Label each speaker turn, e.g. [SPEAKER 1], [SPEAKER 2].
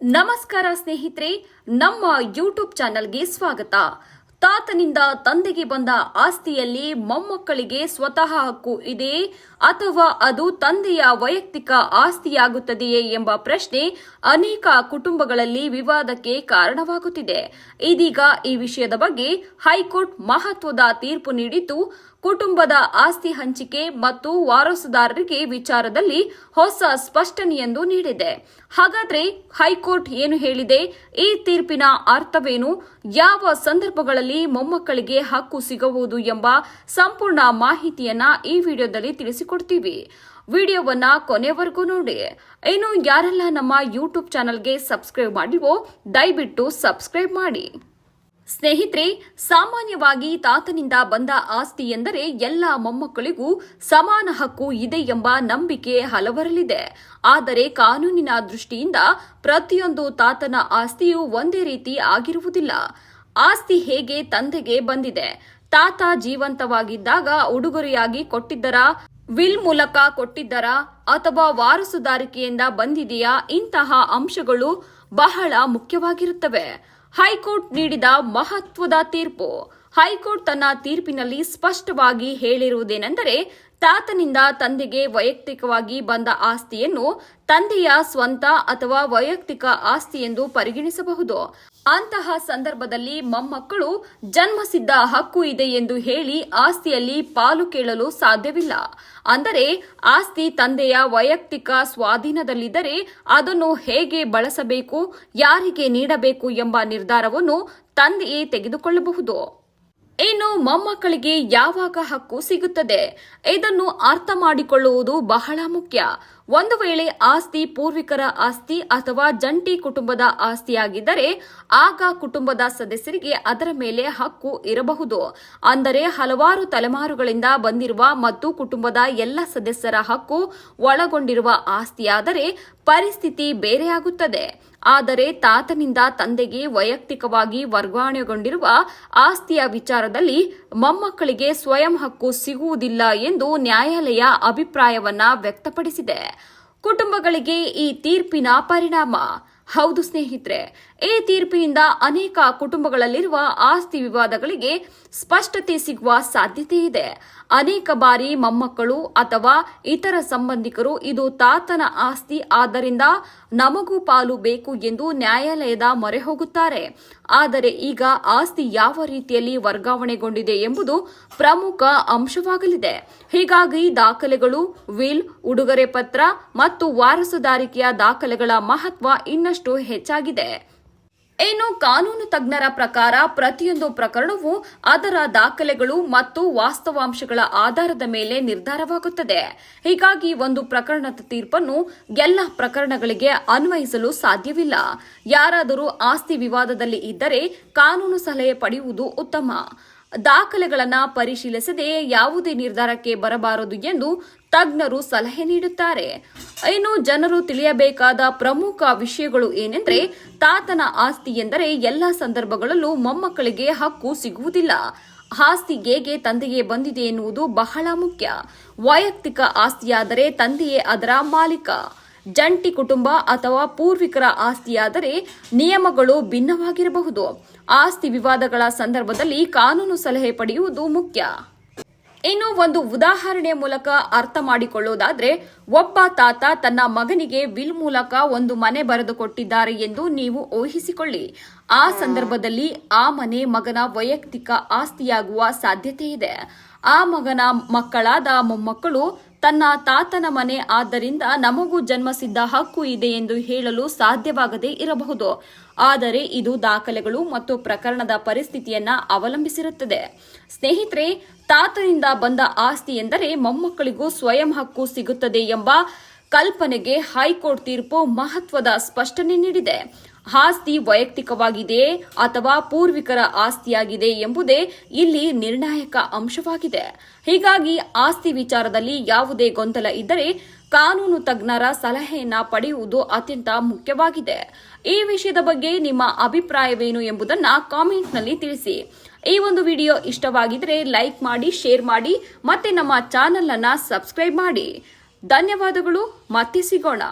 [SPEAKER 1] ನಮಸ್ಕಾರ ಸ್ನೇಹಿತರೆ, ನಮ್ಮ ಯೂಟ್ಯೂಬ್ ಚಾನೆಲ್ಗೆ ಸ್ವಾಗತ. ತಾತನಿಂದ ತಂದೆಗೆ ಬಂದ ಆಸ್ತಿಯಲ್ಲಿ ಮೊಮ್ಮಕ್ಕಳಿಗೆ ಸ್ವತಃ ಹಕ್ಕು ಇದೆಯೇ ಅಥವಾ ಅದು ತಂದೆಯ ವೈಯಕ್ತಿಕ ಆಸ್ತಿಯಾಗುತ್ತದೆಯೇ ಎಂಬ ಪ್ರಶ್ನೆ ಅನೇಕ ಕುಟುಂಬಗಳಲ್ಲಿ ವಿವಾದಕ್ಕೆ ಕಾರಣವಾಗುತ್ತಿದೆ. ಇದೀಗ ಈ ವಿಷಯದ ಬಗ್ಗೆ ಹೈಕೋರ್ಟ್ ಮಹತ್ವದ ತೀರ್ಪು ನೀಡಿದ್ದು, ಕುಟುಂಬದ ಆಸ್ತಿ ಹಂಚಿಕೆ ಮತ್ತು ವಾರಸುದಾರರಿಗೆ ವಿಚಾರದಲ್ಲಿ ಹೊಸ ಸ್ಪಷ್ಟನೆಯೊಂದು ನೀಡಿದೆ. ಹಾಗಾದ್ರೆ ಹೈಕೋರ್ಟ್ ಏನು ಹೇಳಿದೆ? ಈ ತೀರ್ಪಿನ ಅರ್ಥವೇನು? ಯಾವ ಸಂದರ್ಭಗಳಲ್ಲಿ ಮೊಮ್ಮಕ್ಕಳಿಗೆ ಹಕ್ಕು ಸಿಗಬಹುದು ಎಂಬ ಸಂಪೂರ್ಣ ಮಾಹಿತಿಯನ್ನ ಈ ವಿಡಿಯೋದಲ್ಲಿ ತಿಳಿಸಿಕೊಡ್ತೀವಿ. ವಿಡಿಯೋವನ್ನ ಕೊನೆವರೆಗೂ ನೋಡಿ. ಇನ್ನು ಯಾರೆಲ್ಲ ನಮ್ಮ ಯೂಟ್ಯೂಬ್ ಚಾನೆಲ್ಗೆ ಸಬ್ಸ್ಕ್ರೈಬ್ ಮಾಡಿವೋ ದಯವಿಟ್ಟು ಸಬ್ಸ್ಕ್ರೈಬ್ ಮಾಡಿ. ಸ್ನೇಹಿತರೆ, ಸಾಮಾನ್ಯವಾಗಿ ತಾತನಿಂದ ಬಂದ ಆಸ್ತಿ ಎಂದರೆ ಎಲ್ಲ ಮೊಮ್ಮಕ್ಕಳಿಗೂ ಸಮಾನ ಹಕ್ಕು ಇದೆ ಎಂಬ ನಂಬಿಕೆ ಹಲವರಲ್ಲಿದೆ. ಆದರೆ ಕಾನೂನಿನ ದೃಷ್ಟಿಯಿಂದ ಪ್ರತಿಯೊಂದು ತಾತನ ಆಸ್ತಿಯೂ ಒಂದೇ ರೀತಿ ಆಗಿರುವುದಿಲ್ಲ. ಆಸ್ತಿ ಹೇಗೆ ತಂದೆಗೆ ಬಂದಿದೆ? ತಾತ ಜೀವಂತವಾಗಿದ್ದಾಗ ಉಡುಗೊರೆಯಾಗಿ ಕೊಟ್ಟಿದ್ದರಾ, ವಿಲ್ ಮೂಲಕ ಕೊಟ್ಟಿದ್ದರಾ ಅಥವಾ ವಾರಸುದಾರಿಕೆಯಿಂದ ಬಂದಿದೆಯಾ? ಇಂತಹ ಅಂಶಗಳು ಬಹಳ ಮುಖ್ಯವಾಗಿರುತ್ತವೆ. ಹೈಕೋರ್ಟ್ ನೀಡಿದ ಮಹತ್ವದ ತೀರ್ಪು. ಹೈಕೋರ್ಟ್ ತನ್ನ ತೀರ್ಪಿನಲ್ಲಿ ಸ್ಪಷ್ಟವಾಗಿ ಹೇಳಿರುವುದೇನೆಂದರೆ, ತಾತನಿಂದ ತಂದೆಗೆ ವೈಯಕ್ತಿಕವಾಗಿ ಬಂದ ಆಸ್ತಿಯನ್ನು ತಂದೆಯ ಸ್ವಂತ ಅಥವಾ ವೈಯಕ್ತಿಕ ಆಸ್ತಿ ಎಂದು ಪರಿಗಣಿಸಬಹುದು. ಅಂತಹ ಸಂದರ್ಭದಲ್ಲಿ ಮೊಮ್ಮಕ್ಕಳು ಜನ್ಮಸಿದ್ಧ ಹಕ್ಕು ಇದೆ ಎಂದು ಹೇಳಿ ಆಸ್ತಿಯಲ್ಲಿ ಪಾಲು ಕೇಳಲು ಸಾಧ್ಯವಿಲ್ಲ. ಅಂದರೆ ಆಸ್ತಿ ತಂದೆಯ ವೈಯಕ್ತಿಕ ಸ್ವಾಧೀನದಲ್ಲಿದ್ದರೆ ಅದನ್ನು ಹೇಗೆ ಬಳಸಬೇಕು, ಯಾರಿಗೆ ನೀಡಬೇಕು ಎಂಬ ನಿರ್ಧಾರವನ್ನು ತಂದೆಯೇ ತೆಗೆದುಕೊಳ್ಳಬಹುದು. ಇನ್ನು ಮೊಮ್ಮಕ್ಕಳಿಗೆ ಯಾವಾಗ ಹಕ್ಕು ಸಿಗುತ್ತದೆ? ಇದನ್ನು ಅರ್ಥ ಮಾಡಿಕೊಳ್ಳುವುದು ಬಹಳ ಮುಖ್ಯ. ಒಂದು ವೇಳೆ ಆಸ್ತಿ ಪೂರ್ವಿಕರ ಆಸ್ತಿ ಅಥವಾ ಜಂಟಿ ಕುಟುಂಬದ ಆಸ್ತಿಯಾಗಿದ್ದರೆ ಆಗ ಕುಟುಂಬದ ಸದಸ್ಯರಿಗೆ ಅದರ ಮೇಲೆ ಹಕ್ಕು ಇರಬಹುದು. ಅಂದರೆ ಹಲವಾರು ತಲೆಮಾರುಗಳಿಂದ ಬಂದಿರುವ ಮತ್ತು ಕುಟುಂಬದ ಎಲ್ಲ ಸದಸ್ಯರ ಹಕ್ಕು ಒಳಗೊಂಡಿರುವ ಆಸ್ತಿಯಾದರೆ ಪರಿಸ್ಥಿತಿ ಬೇರೆಯಾಗುತ್ತದೆ. ಆದರೆ ತಾತನಿಂದ ತಂದೆಗೆ ವೈಯಕ್ತಿಕವಾಗಿ ವರ್ಗಾವಣೆಗೊಂಡಿರುವ ಆಸ್ತಿಯ ವಿಚಾರದಲ್ಲಿ ಮೊಮ್ಮಕ್ಕಳಿಗೆ ಸ್ವಯಂ ಹಕ್ಕು ಸಿಗುವುದಿಲ್ಲ ಎಂದು ನ್ಯಾಯಾಲಯ ಅಭಿಪ್ರಾಯವನ್ನ ವ್ಯಕ್ತಪಡಿಸಿದೆ. ಕುಟುಂಬಗಳಿಗೆ ಈ ತೀರ್ಪಿನ ಪರಿಣಾಮ. ಹೌದು ಸ್ನೇಹಿತರೆ, ಈ ತೀರ್ಪಿನಿಂದ ಅನೇಕ ಕುಟುಂಬಗಳಲ್ಲಿರುವ ಆಸ್ತಿ ವಿವಾದಗಳಿಗೆ ಸ್ಪಷ್ಟತೆ ಸಿಗುವ ಸಾಧ್ಯತೆ ಇದೆ. ಅನೇಕ ಬಾರಿ ಮೊಮ್ಮಕ್ಕಳು ಅಥವಾ ಇತರ ಸಂಬಂಧಿಕರು ಇದು ತಾತನ ಆಸ್ತಿ, ಆದ್ದರಿಂದ ನಮಗೂ ಪಾಲು ಬೇಕು ಎಂದು ನ್ಯಾಯಾಲಯದ ಮೊರೆ ಹೋಗುತ್ತಾರೆ. ಆದರೆ ಈಗ ಆಸ್ತಿ ಯಾವ ರೀತಿಯಲ್ಲಿ ವರ್ಗಾವಣೆಗೊಂಡಿದೆ ಎಂಬುದು ಪ್ರಮುಖ ಅಂಶವಾಗಲಿದೆ. ಹೀಗಾಗಿ ದಾಖಲೆಗಳು, ವಿಲ್, ಉಡುಗೊರೆ ಪತ್ರ ಮತ್ತು ವಾರಸುದಾರಿಕೆಯ ದಾಖಲೆಗಳ ಮಹತ್ವ ಇನ್ನಷ್ಟು ಹೆಚ್ಚಾಗಿದೆ. ಇನ್ನು ಕಾನೂನು ತಜ್ಞರ ಪ್ರಕಾರ ಪ್ರತಿಯೊಂದು ಪ್ರಕರಣವು ಅದರ ದಾಖಲೆಗಳು ಮತ್ತು ವಾಸ್ತವಾಂಶಗಳ ಆಧಾರದ ಮೇಲೆ ನಿರ್ಧಾರವಾಗುತ್ತದೆ. ಹೀಗಾಗಿ ಒಂದು ಪ್ರಕರಣದ ತೀರ್ಪನ್ನು ಎಲ್ಲ ಪ್ರಕರಣಗಳಿಗೆ ಅನ್ವಯಿಸಲು ಸಾಧ್ಯವಿಲ್ಲ. ಯಾರಾದರೂ ಆಸ್ತಿ ವಿವಾದದಲ್ಲಿ ಇದ್ದರೆ ಕಾನೂನು ಸಲಹೆ ಪಡೆಯುವುದು ಉತ್ತಮ. ದಾಖಲೆಗಳನ್ನು ಪರಿಶೀಲಿಸದೆ ಯಾವುದೇ ನಿರ್ಧಾರಕ್ಕೆ ಬರಬಾರದು ಎಂದು ತಜ್ಞರು ಸಲಹೆ ನೀಡುತ್ತಾರೆ. ಇನ್ನು ಜನರು ತಿಳಿಯಬೇಕಾದ ಪ್ರಮುಖ ವಿಷಯಗಳು ಏನೆಂದರೆ, ತಾತನ ಆಸ್ತಿ ಎಂದರೆ ಎಲ್ಲ ಸಂದರ್ಭಗಳಲ್ಲೂ ಮೊಮ್ಮಕ್ಕಳಿಗೆ ಹಕ್ಕು ಸಿಗುವುದಿಲ್ಲ. ಆಸ್ತಿ ಹೇಗೆ ತಂದೆಗೆ ಬಂದಿದೆ ಎನ್ನುವುದು ಬಹಳ ಮುಖ್ಯ. ವೈಯಕ್ತಿಕ ಆಸ್ತಿಯಾದರೆ ತಂದೆಯೇ ಅದರ ಮಾಲೀಕ. ಜಂಟಿ ಕುಟುಂಬ ಅಥವಾ ಪೂರ್ವಿಕರ ಆಸ್ತಿಯಾದರೆ ನಿಯಮಗಳು ಭಿನ್ನವಾಗಿರಬಹುದು. ಆಸ್ತಿ ವಿವಾದಗಳ ಸಂದರ್ಭದಲ್ಲಿ ಕಾನೂನು ಸಲಹೆ ಪಡೆಯುವುದು ಮುಖ್ಯ. ಇನ್ನು ಒಂದು ಉದಾಹರಣೆ ಮೂಲಕ ಅರ್ಥ ಮಾಡಿಕೊಳ್ಳುವುದಾದ್ರೆ, ಒಬ್ಬ ತಾತ ತನ್ನ ಮಗನಿಗೆ ವಿಲ್ ಮೂಲಕ ಒಂದು ಮನೆ ಬರೆದುಕೊಟ್ಟಿದ್ದಾರೆ ಎಂದು ನೀವು ಊಹಿಸಿಕೊಳ್ಳಿ. ಆ ಸಂದರ್ಭದಲ್ಲಿ ಆ ಮನೆ ಮಗನ ವೈಯಕ್ತಿಕ ಆಸ್ತಿಯಾಗುವ ಸಾಧ್ಯತೆ ಇದೆ. ಆ ಮಗನ ಮಕ್ಕಳಾದ ಮೊಮ್ಮಕ್ಕಳು ತನ್ನ ತಾತನ ಮನೆ, ಆದ್ದರಿಂದ ನಮಗೂ ಜನ್ಮಸಿದ್ಧ ಹಕ್ಕು ಇದೆ ಎಂದು ಹೇಳಲು ಸಾಧ್ಯವಾಗದೇ ಇರಬಹುದು. ಆದರೆ ಇದು ದಾಖಲೆಗಳು ಮತ್ತು ಪ್ರಕರಣದ ಪರಿಸ್ಥಿತಿಯನ್ನ ಅವಲಂಬಿಸಿರುತ್ತದೆ. ಸ್ನೇಹಿತರೆ, ತಾತನಿಂದ ಬಂದ ಆಸ್ತಿ ಎಂದರೆ ಮೊಮ್ಮಕ್ಕಳಿಗೂ ಸ್ವಯಂ ಹಕ್ಕು ಸಿಗುತ್ತದೆ ಎಂಬ ಕಲ್ಪನೆಗೆ ಹೈಕೋರ್ಟ್ ತೀರ್ಪು ಮಹತ್ವದ ಸ್ಪಷ್ಟನೆ ನೀಡಿದೆ. ಆಸ್ತಿ ವೈಯಕ್ತಿಕವಾಗಿದೆಯೇ ಅಥವಾ ಪೂರ್ವಿಕರ ಆಸ್ತಿಯಾಗಿದೆ ಎಂಬುದೇ ಇಲ್ಲಿ ನಿರ್ಣಾಯಕ ಅಂಶವಾಗಿದೆ. ಹೀಗಾಗಿ ಆಸ್ತಿ ವಿಚಾರದಲ್ಲಿ ಯಾವುದೇ ಗೊಂದಲ ಇದ್ದರೆ ಕಾನೂನು ತಜ್ಞರ ಸಲಹೆಯನ್ನ ಪಡೆಯುವುದು ಅತ್ಯಂತ ಮುಖ್ಯವಾಗಿದೆ. ಈ ವಿಷಯದ ಬಗ್ಗೆ ನಿಮ್ಮ ಅಭಿಪ್ರಾಯವೇನು ಎಂಬುದನ್ನು ಕಾಮೆಂಟ್ನಲ್ಲಿ ತಿಳಿಸಿ. ಈ ಒಂದು ವಿಡಿಯೋ ಇಷ್ಟವಾಗಿದ್ರೆ ಲೈಕ್ ಮಾಡಿ, ಶೇರ್ ಮಾಡಿ, ಮತ್ತೆ ನಮ್ಮ ಚಾನೆಲ್ ಅನ್ನು ಸಬ್ಸ್ಕ್ರೈಬ್ ಮಾಡಿ. ಧನ್ಯವಾದಗಳು. ಮತ್ತೆ ಸಿಗೋಣ.